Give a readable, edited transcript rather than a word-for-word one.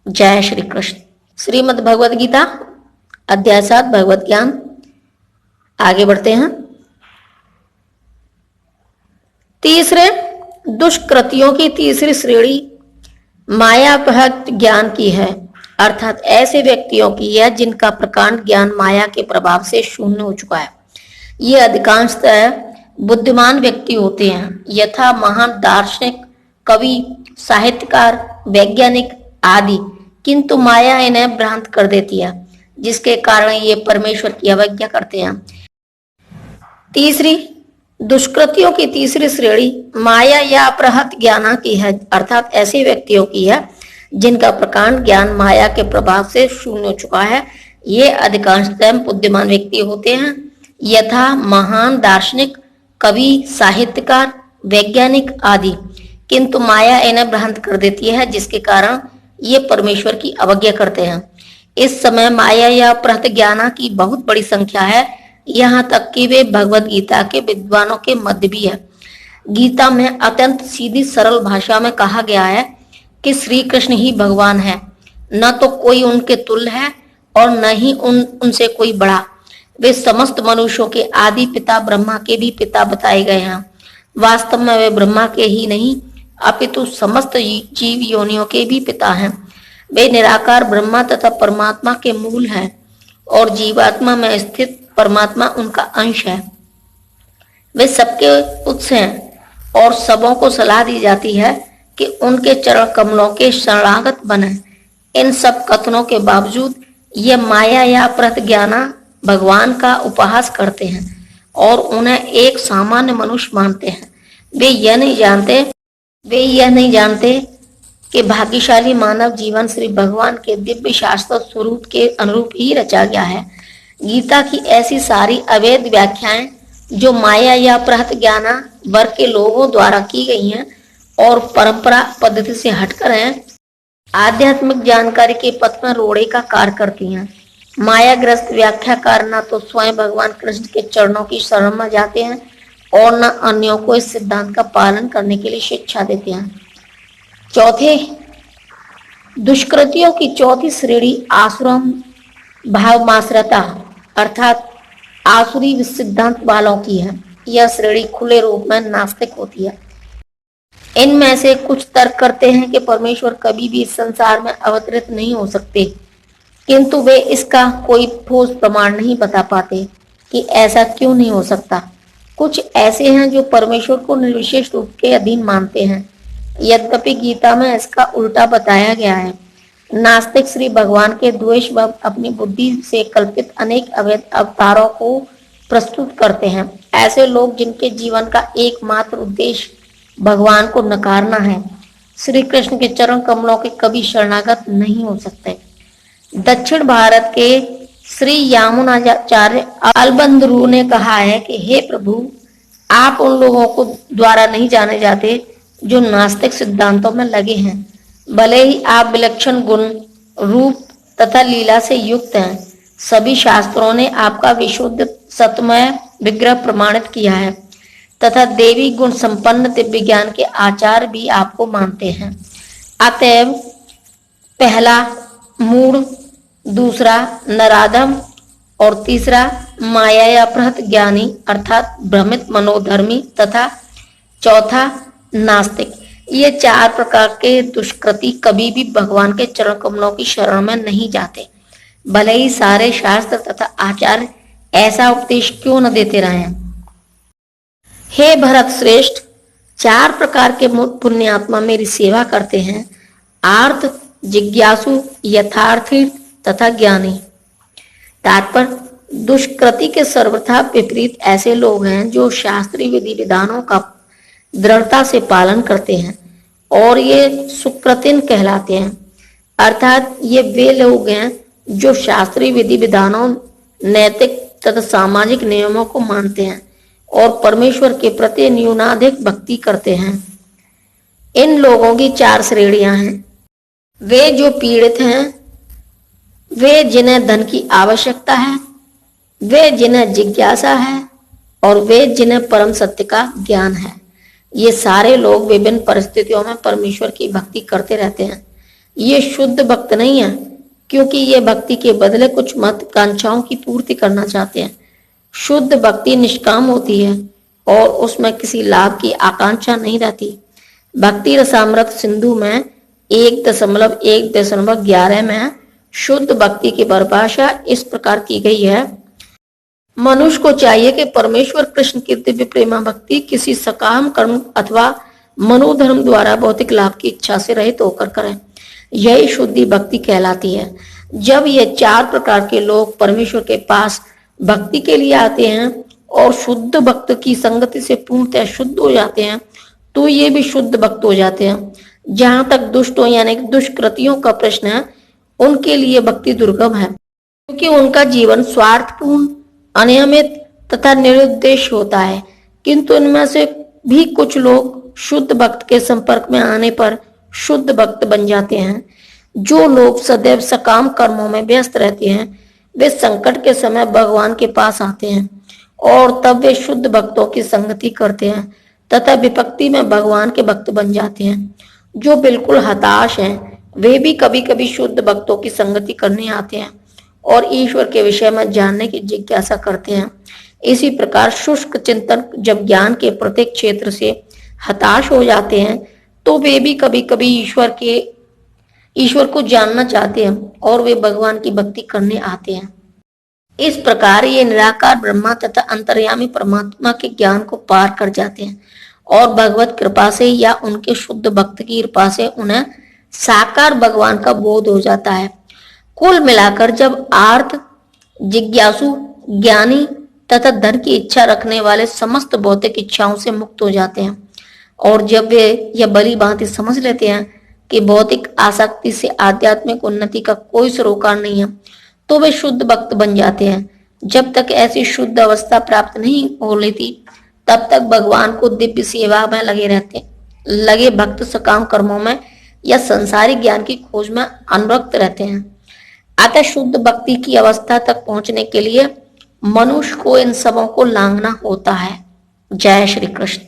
जय श्री कृष्ण। श्रीमद् भगवद गीता अध्याय 7 भगवत ज्ञान। आगे बढ़ते हैं। तीसरे दुष्कृतियों की तीसरी श्रेणी मायापहत ज्ञान की है, अर्थात ऐसे व्यक्तियों की है जिनका प्रकांड ज्ञान माया के प्रभाव से शून्य हो चुका है। ये अधिकांशतः बुद्धिमान व्यक्ति होते हैं, यथा महान दार्शनिक, कवि, साहित्यकार, वैज्ञानिक आदि, किंतु माया इन्हें भ्रांत कर देती है, जिसके कारण ये परमेश्वर की अवज्ञा करते हैं। तीसरी दुष्कृतियों की तीसरी श्रेणी माया या अपहृत ज्ञान की है, अर्थात ऐसे व्यक्तियों की है जिनका प्रकांड ज्ञान माया के प्रभाव से शून्य हो चुका है। ये अधिकांशतः बुद्धिमान व्यक्ति होते हैं, यथा महान दार्शनिक, कवि, साहित्यकार, वैज्ञानिक आदि, किंतु माया इन्हें भ्रांत कर देती है, जिसके कारण ये परमेश्वर की अवज्ञा करते हैं। इस समय माया या अपहृत ज्ञान की बहुत बड़ी संख्या है, यहाँ तक कि वे भगवद गीता के विद्वानों के मध्य भी है। गीता में अत्यंत सीधी सरल भाषा में कहा गया है कि श्री कृष्ण ही भगवान है, न तो कोई उनके तुल्य है और न ही उनसे कोई बड़ा। वे समस्त मनुष्यों के आदि पिता ब्रह्मा के भी पिता बताए गए हैं। वास्तव में वे ब्रह्मा के ही नहीं अपितु समस्त जीव योनियों के भी पिता हैं। वे निराकार ब्रह्मा तथा परमात्मा के मूल हैं और जीवात्मा में स्थित परमात्मा उनका अंश है। वे सबके उत्स हैं और सबों को सलाह दी जाती है कि उनके चरण कमलों के शरणागत बने। इन सब कथनों के बावजूद ये माया या अपहृत ज्ञान भगवान का उपहास करते हैं और उन्हें एक सामान्य मनुष्य मानते हैं। वे यह नहीं जानते कि भाग्यशाली मानव जीवन श्री भगवान के दिव्य शाश्वत स्वरूप के अनुरूप ही रचा गया है। गीता की ऐसी सारी अवैध व्याख्याएं जो माया या अपहृत ज्ञान वर्ग के लोगों द्वारा की गई हैं और परंपरा पद्धति से हटकर हैं, आध्यात्मिक जानकारी के पथ में रोड़े का कार्य करती हैं। मायाग्रस्त व्याख्याकार न तो स्वयं भगवान कृष्ण के चरणों की शरण में जाते हैं और न अन्यों को इस सिद्धांत का पालन करने के लिए शिक्षा देते हैं। चौथे दुष्कृतियों की चौथी श्रेणी आसुरम भावमाश्रता, अर्थात आसुरी सिद्धांत वालों की है। यह श्रेणी खुले रूप में नास्तिक होती है। इनमें से कुछ तर्क करते हैं कि परमेश्वर कभी भी इस संसार में अवतरित नहीं हो सकते, किंतु वे इसका कोई ठोस प्रमाण नहीं बता पाते कि ऐसा क्यों नहीं हो सकता। कुछ ऐसे हैं जो परमेश्वर को निर्विशेष रूप के अधीन मानते हैं, यद्यपि गीता में इसका उल्टा बताया गया है। नास्तिक श्री भगवान के द्वेष व अपनी बुद्धि से कल्पित अनेक अवैध अवतारों को प्रस्तुत करते हैं। ऐसे लोग जिनके जीवन का एकमात्र उद्देश्य भगवान को नकारना है, श्री कृष्ण के चरण कमलों के कभी शरणागत नहीं हो सकते। दक्षिण भारत के श्री यामुनाचार्य अलबंदरू ने कहा है कि हे प्रभु, आप उन लोगों को द्वारा नहीं जाने जाते जो नास्तिक सिद्धांतों में लगे हैं। भले ही आप विलक्षण गुण, रूप तथा लीला से युक्त हैं, सभी शास्त्रों ने आपका विशुद्ध सत्मय विग्रह प्रमाणित किया है तथा देवी गुण संपन्न दिव्य ज्ञान के आचार्य भी आपको मानते हैं। अतएव पहला मूढ़, दूसरा नराधम और तीसरा माया या अपहृत ज्ञानी अर्थात भ्रमित मनोधर्मी तथा चौथा नास्तिक, ये चार प्रकार के दुष्कृति कभी भी भगवान के चरण कमलों की शरण में नहीं जाते, भले ही सारे शास्त्र तथा आचार्य ऐसा उपदेश क्यों न देते रहे। हे भरत श्रेष्ठ, चार प्रकार के पुण्यात्मा मेरी सेवा करते हैं, आर्थ, जिज्ञासु, यथार्थी तथा ज्ञानी। तात्पर्य दुष्कृति के सर्वथा विपरीत ऐसे लोग हैं जो शास्त्रीय विधि विधानों का दृढ़ता से पालन करते हैं और ये सुकृतिन कहलाते हैं, अर्थात ये वे लोग हैं जो शास्त्रीय विधि विधानों, नैतिक तथा सामाजिक नियमों को मानते हैं और परमेश्वर के प्रति न्यूनाधिक भक्ति करते हैं। इन लोगों की चार श्रेणियां हैं। वे जो पीड़ित हैं, वे जिन्हें धन की आवश्यकता है, वे जिन्हें जिज्ञासा है और वे जिन्हें परम सत्य का ज्ञान है। ये सारे लोग विभिन्न परिस्थितियों में परमेश्वर की भक्ति करते रहते हैं। ये शुद्ध भक्त नहीं है, क्योंकि ये भक्ति के बदले कुछ महत्वाकांक्षाओं की पूर्ति करना चाहते हैं। शुद्ध भक्ति निष्काम होती है और उसमें किसी लाभ की आकांक्षा नहीं रहती। भक्ति रसामृत सिंधु में 1.1.11 में शुद्ध भक्ति की परिभाषा इस प्रकार की गई है। मनुष्य को चाहिए कि परमेश्वर कृष्ण की दिव्य प्रेमा भक्ति किसी सकाम कर्म अथवा मनोधर्म द्वारा भौतिक लाभ की इच्छा से रहित होकर करें। यही शुद्धि भक्ति कहलाती है। जब ये 4 प्रकार के लोग परमेश्वर के पास भक्ति के लिए आते हैं और शुद्ध भक्त की संगति से पूर्णतः शुद्ध हो जाते हैं, तो ये भी शुद्ध भक्त हो जाते हैं। जहां तक दुष्टों यानी दुष्कृतियों का प्रश्न है, उनके लिए भक्ति दुर्गम है, क्योंकि उनका जीवन स्वार्थपूर्ण, अनियमित तथा निरुद्देश्य होता है। किंतु इनमें से भी कुछ लोग शुद्ध भक्त के संपर्क में आने पर शुद्ध भक्त बन जाते हैं। जो लोग सदैव सकाम कर्मों में व्यस्त रहते हैं, वे संकट के समय भगवान के पास आते हैं और तब वे शुद्ध भक्तों की संगति करते हैं तथा विपत्ति में भगवान के भक्त बन जाते हैं। जो बिल्कुल हताश हैं, वे भी कभी कभी शुद्ध भक्तों की संगति करने आते हैं और ईश्वर के विषय में जानने की जिज्ञासा करते हैं। इसी प्रकार शुष्क चिंतन जब ज्ञान के प्रत्येक क्षेत्र से हताश हो जाते हैं, तो वे भी कभी कभी ईश्वर को जानना चाहते हैं और वे भगवान की भक्ति करने आते हैं। इस प्रकार ये निराकार ब्रह्मा तथा अंतर्यामी परमात्मा के ज्ञान को पार कर जाते हैं और भगवत कृपा से या उनके शुद्ध भक्त की कृपा से उन्हें साकार भगवान का बोध हो जाता है। कुल मिलाकर जब आर्त, जिज्ञासु, ज्ञानी तथा धन की इच्छा रखने वाले समस्त भौतिक इच्छाओं से मुक्त हो जाते हैं और जब वे यह भली भांति समझ लेते हैं कि भौतिक आसक्ति से आध्यात्मिक उन्नति का कोई सरोकार नहीं है, तो वे शुद्ध भक्त बन जाते हैं। जब तक ऐसी शुद्ध अवस्था प्राप्त नहीं हो लेती, तब तक भगवान को दिव्य सेवा में लगे भक्त सकाम कर्मों में या संसारिक ज्ञान की खोज में अनुरक्त रहते हैं। अतः शुद्ध भक्ति की अवस्था तक पहुंचने के लिए मनुष्य को इन सबों को लांघना होता है। जय श्री कृष्ण।